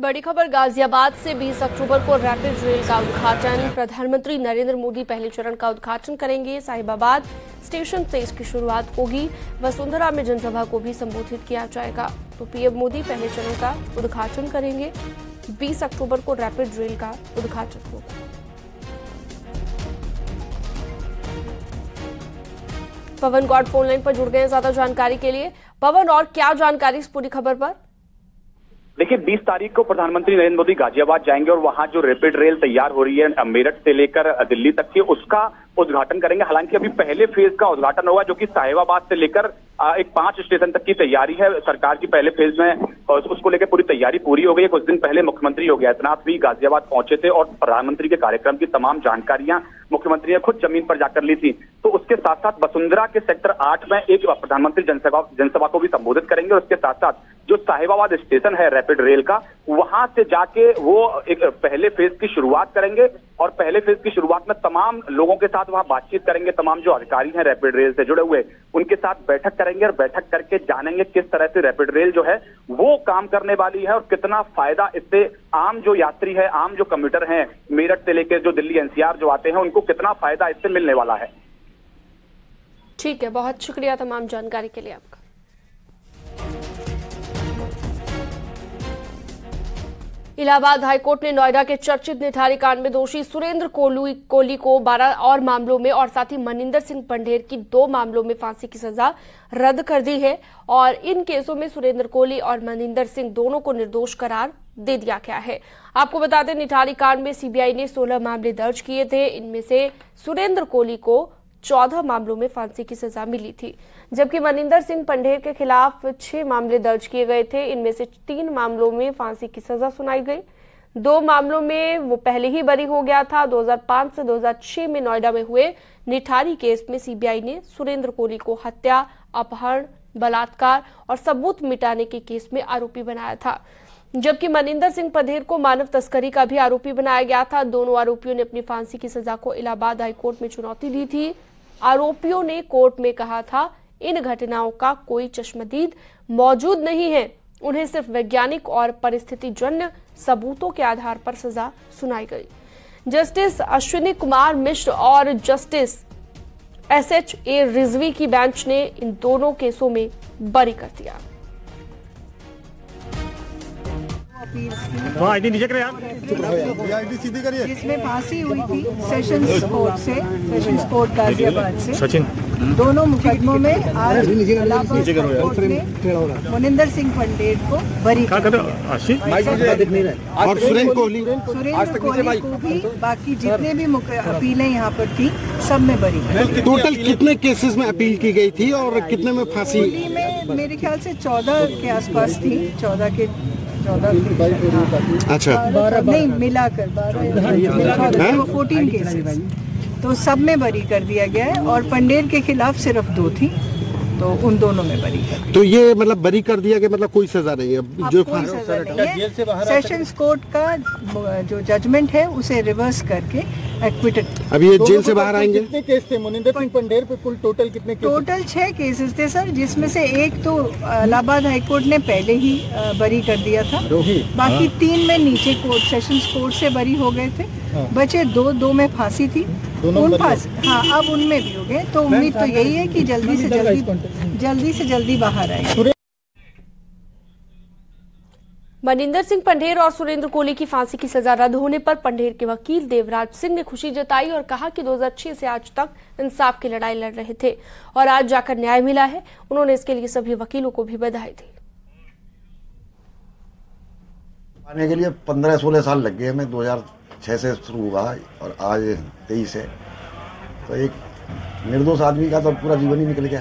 बड़ी खबर गाजियाबाद से 20 अक्टूबर को रैपिड रेल का उद्घाटन। प्रधानमंत्री नरेंद्र मोदी पहले चरण का उद्घाटन करेंगे। साहिबाबाद स्टेशन से इसकी शुरुआत होगी। वसुंधरा में जनसभा को भी संबोधित किया जाएगा। तो पीएम मोदी पहले चरण का उद्घाटन करेंगे। 20 अक्टूबर को रैपिड रेल का उद्घाटन होगा। पवन गौड़ फोन लाइन पर जुड़ गए हैं ज्यादा जानकारी के लिए। पवन, और क्या जानकारी इस पूरी खबर पर? देखिए, 20 तारीख को प्रधानमंत्री नरेंद्र मोदी गाजियाबाद जाएंगे और वहां जो रैपिड रेल तैयार हो रही है मेरठ से लेकर दिल्ली तक की, उसका उद्घाटन करेंगे। हालांकि अभी पहले फेज का उद्घाटन हुआ, जो कि साहिबाबाद से लेकर एक 5 स्टेशन तक की तैयारी है सरकार की। पहले फेज में उसको लेकर पूरी तैयारी पूरी हो गई है। कुछ दिन पहले मुख्यमंत्री योगी आदित्यनाथ भी गाजियाबाद पहुंचे थे और प्रधानमंत्री के कार्यक्रम की तमाम जानकारियां मुख्यमंत्री ने खुद जमीन पर जाकर ली थी। तो उसके साथ साथ वसुंधरा के सेक्टर 8 में एक प्रधानमंत्री जनसभा को भी संबोधित करेंगे। और उसके साथ साथ जो साहिबाबाद स्टेशन है रैपिड रेल का, वहां से जाके वो एक पहले फेज की शुरुआत करेंगे। और पहले फेज की शुरुआत में तमाम लोगों के साथ वहां बातचीत करेंगे। तमाम जो अधिकारी हैं रैपिड रेल से जुड़े हुए, उनके साथ बैठक करेंगे और बैठक करके जानेंगे किस तरह से रैपिड रेल जो है वो काम करने वाली है और कितना फायदा इससे आम जो यात्री है, आम जो कम्यूटर हैं मेरठ से लेकर जो दिल्ली एनसीआर जो आते हैं, उनको कितना फायदा इससे मिलने वाला है। ठीक है, बहुत शुक्रिया तमाम जानकारी के लिए आपका। इलाहाबाद हाईकोर्ट ने नोएडा के चर्चित निठारी कांड में दोषी सुरेंद्र कोहली को 12 और मामलों में और साथ ही मनिंदर सिंह पंढेर की 2 मामलों में फांसी की सजा रद्द कर दी है। और इन केसों में सुरेंद्र कोहली और मनिंदर सिंह दोनों को निर्दोष करार दे दिया गया है। आपको बता दें, निठारी कांड में सीबीआई ने 16 मामले दर्ज किए थे। इनमें से सुरेंद्र कोहली को 14 मामलों में फांसी की सजा मिली थी, जबकि मनिंदर सिंह पंढेर के खिलाफ 6 मामले दर्ज किए गए थे। इनमें से 3 मामलों में फांसी की सजा सुनाई गई। 2 मामलों में वो पहले ही बरी हो गया था। 2005 से 2006 में नोएडा में हुए निठारी केस में सीबीआई ने सुरेंद्र कोहली को हत्या, अपहरण, बलात्कार और सबूत मिटाने के केस में आरोपी बनाया था, जबकि मनिंदर सिंह पंढेर को मानव तस्करी का भी आरोपी बनाया गया था। दोनों आरोपियों ने अपनी फांसी की सजा को इलाहाबाद हाईकोर्ट में चुनौती दी थी। आरोपियों ने कोर्ट में कहा था, इन घटनाओं का कोई चश्मदीद मौजूद नहीं है, उन्हें सिर्फ वैज्ञानिक और परिस्थितिजन्य सबूतों के आधार पर सजा सुनाई गई। जस्टिस अश्विनी कुमार मिश्र और जस्टिस SHA रिजवी की बेंच ने इन दोनों केसों में बरी कर दिया। जिसमें फांसी हुई थी सेशंस कोर्ट गाजियाबाद से। सचिन दोनों मुकदमों में आज इलाहाबाद कोर्ट ने मनिंदर सिंह पंढेर को बरी कर दिया। और सुरेंद्र कोहली को भी बाकी जितने भी अपीलें यहाँ पर थी सब में बरी कर दिया। टोटल कितने केसेस में अपील की गई थी और कितने में फांसी? में मेरे ख्याल से 14 के आसपास थी। 14 अच्छा, 12 नहीं मिलाकर 14 केसेस, तो सब में बरी कर दिया गया है। और पंढेर के खिलाफ सिर्फ 2 थी, तो उन दोनों में बरी कर दिया। तो ये मतलब बरी कर दिया गया, मतलब कोई सजा नहीं है? जो सेशंस कोर्ट का जो जजमेंट है उसे रिवर्स करके एक्विटेड। अभी ये जेल से बाहर आएंगे। कितने केस थे मनिंदर सिंह पंढेर पे? कुल टोटल कितने केस? टोटल 6 केसेस थे सर, जिसमें से एक तो इलाहाबाद हाईकोर्ट ने पहले ही बरी कर दिया था। बाकी 3 में नीचे कोर्ट सेशंस कोर्ट से बरी हो गए थे। बचे 2 में फांसी थी। हाँ, अब उनमें भी हो गए। तो उम्मीद तो यही है कि जल्दी से जल्दी बाहर आए। मनिंदर सिंह पंढेर और सुरेंद्र कोहली की फांसी की सजा रद्द होने पर पंढेर के वकील देवराज सिंह ने खुशी जताई और कहा कि 2006 से आज तक इंसाफ की लड़ाई लड़ रहे थे और आज जाकर न्याय मिला है। उन्होंने इसके लिए सभी वकीलों को भी बधाई दी। आने के लिए 15-16 साल लग गए हमें। 2006 से शुरू हुआ और आज 23 है, तो एक निर्दोष आदमी का तो पूरा जीवन ही निकल गया।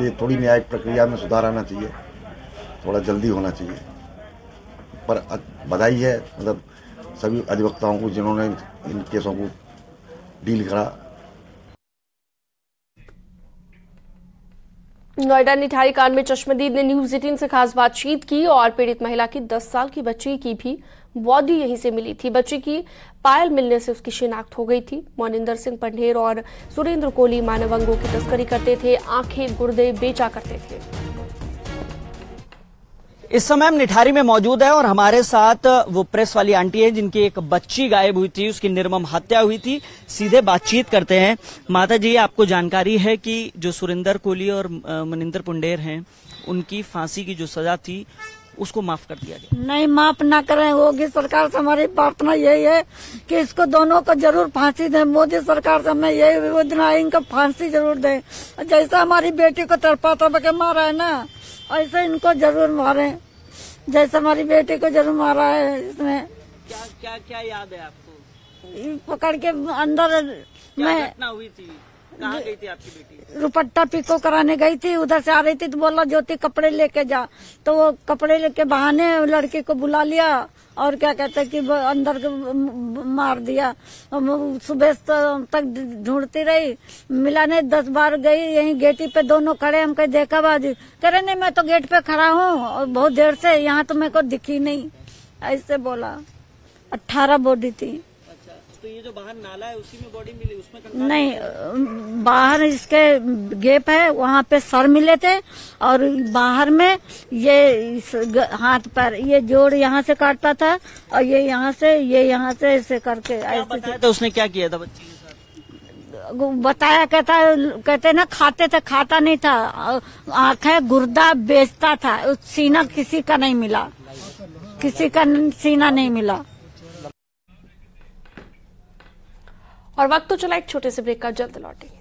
ये थोड़ी न्यायिक प्रक्रिया में सुधार आना चाहिए, थोड़ा जल्दी होना चाहिए। पर बधाई है मतलब सभी अधिवक्ताओं को जिन्होंने इन केसों को डील करा। नोएडा निठारी कांड में चश्मदीद ने न्यूज 18 से खास बातचीत की और पीड़ित महिला की 10 साल की बच्ची की भी बॉडी यहीं से मिली थी। बच्ची की पायल मिलने से उसकी शिनाख्त हो गई थी। मनिंदर सिंह पंढेर और सुरेंद्र कोहली मानव अंगों की तस्करी करते थे, आंखें गुर्दे बेचा करते थे। इस समय हम निठारी में मौजूद है और हमारे साथ वो प्रेस वाली आंटी है जिनकी एक बच्ची गायब हुई थी, उसकी निर्मम हत्या हुई थी। सीधे बातचीत करते हैं। माता जी, आपको जानकारी है कि जो सुरेंद्र कोहली और मनिंदर पुंडेर हैं, उनकी फांसी की जो सजा थी उसको माफ कर दिया गया? नहीं, माफ ना करें। योगी सरकार से हमारी प्रार्थना यही है कि इसको दोनों को जरूर फांसी दें। मोदी सरकार से हमें यही निवेदन है, इनको फांसी जरूर दें। जैसा हमारी बेटी को तड़पा के मारा है ना, ऐसे इनको जरूर मारे, जैसे हमारी बेटी को जरूर मारा है। इसमें क्या याद है आपको? पकड़ के अंदर मैं घटना हुई थी, कहाँ गई थी आपकी बेटी? दुपट्टा पिको कराने गई थी, उधर से आ रही थी तो बोला ज्योति कपड़े लेके जा, तो वो कपड़े लेके बहाने लड़के को बुला लिया और क्या कहते कि अंदर मार दिया। सुबह तक ढूंढती रही, मिला नहीं। 10 बार गई, यहीं गेटी पे दोनों खड़े, हम कहीं देखा बाजी, कह रहे नहीं मैं तो गेट पे खड़ा हूँ और बहुत देर से, यहाँ तो मेरे को दिखी नहीं, ऐसे बोला। 18 बॉडी थी। तो ये जो बाहर नाला है उसी में बॉडी मिली? उसमें नहीं, बाहर इसके गेप है, वहाँ पे सर मिले थे और बाहर में ये हाथ पैर, ये जोड़ यहाँ से काटता था और ये यहाँ से ऐसे करके ऐसे। तो उसने क्या किया था बच्ची के साथ? बताया, कहते ना खाते थे, खाता नहीं था। आंखें गुर्दा बेचता था। सीना किसी का नहीं मिला, किसी का सीना नहीं मिला। और वक्त तो चला एक छोटे से ब्रेक का, जल्द लौटेंगे।